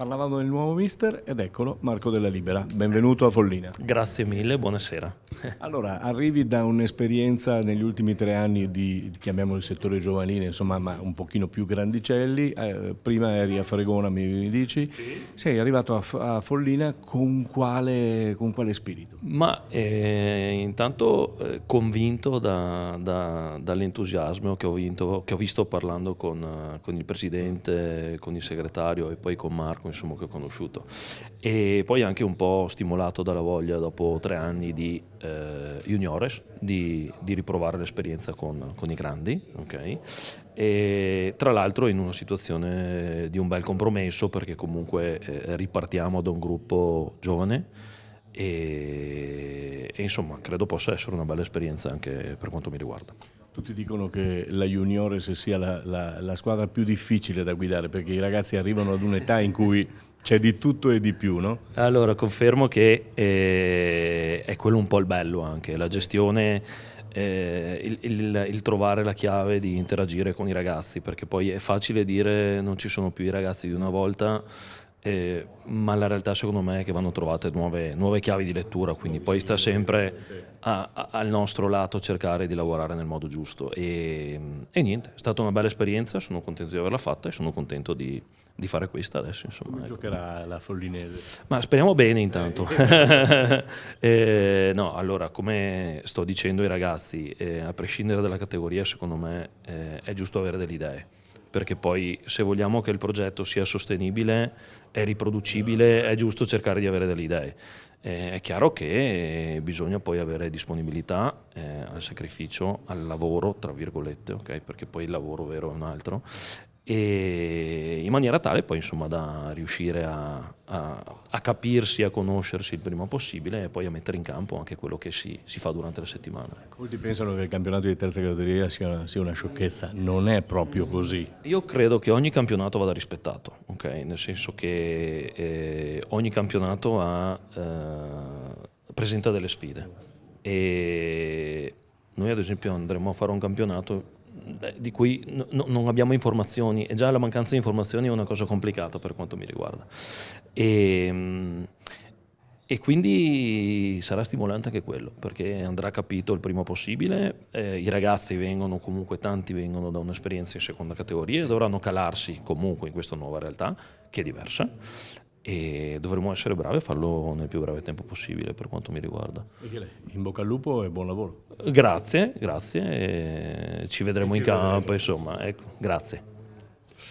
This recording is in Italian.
Parlavamo del nuovo mister ed eccolo, Marco Della Libera. Benvenuto a Follina. Grazie mille, buonasera. Allora, arrivi da un'esperienza negli ultimi 3 anni di, chiamiamolo il settore giovanile, insomma, ma un pochino più grandicelli. Prima eri a Fregona, mi dici. Sì. Sei arrivato a Follina con quale spirito? Ma intanto convinto dall'entusiasmo che ho visto parlando con il presidente, con il segretario e poi con Marco, insomma, che ho conosciuto, e poi anche un po' stimolato dalla voglia dopo 3 anni di juniores di riprovare l'esperienza con i grandi, ok? E tra l'altro in una situazione di un bel compromesso, perché comunque ripartiamo da un gruppo giovane e insomma credo possa essere una bella esperienza anche per quanto mi riguarda. Tutti dicono che la Juniores sia la squadra più difficile da guidare, perché i ragazzi arrivano ad un'età in cui c'è di tutto e di più, no? Allora, confermo che è quello un po' il bello anche, la gestione, il trovare la chiave di interagire con i ragazzi, perché poi è facile dire non ci sono più i ragazzi di una volta, ma la realtà secondo me è che vanno trovate nuove chiavi di lettura, quindi poi sta sempre al nostro lato cercare di lavorare nel modo giusto e niente, è stata una bella esperienza, sono contento di averla fatta e sono contento di fare questa adesso, insomma. Come giocherà la Follinese? Ma speriamo bene intanto. No, allora, come sto dicendo ai ragazzi, a prescindere dalla categoria, secondo me è giusto avere delle idee, perché poi se vogliamo che il progetto sia sostenibile e riproducibile è giusto cercare di avere delle idee. È chiaro che bisogna poi avere disponibilità al sacrificio, al lavoro, tra virgolette, okay? Perché poi il lavoro vero è un altro, e in maniera tale poi insomma da riuscire a capirsi, a conoscersi il prima possibile e poi a mettere in campo anche quello che si fa durante la settimana. Molti pensano che il campionato di terza categoria sia una sciocchezza, non è proprio così. Io credo che ogni campionato vada rispettato, okay? Nel senso che ogni campionato presenta delle sfide e noi ad esempio andremo a fare un campionato di cui non abbiamo informazioni e già la mancanza di informazioni è una cosa complicata per quanto mi riguarda e quindi sarà stimolante anche quello, perché andrà capito il prima possibile, i ragazzi vengono comunque, tanti vengono da un'esperienza in seconda categoria e dovranno calarsi comunque in questa nuova realtà che è diversa e dovremo essere bravi a farlo nel più breve tempo possibile per quanto mi riguarda. In bocca al lupo e buon lavoro. Grazie, grazie, ci vedremo in campo, insomma, ecco, grazie.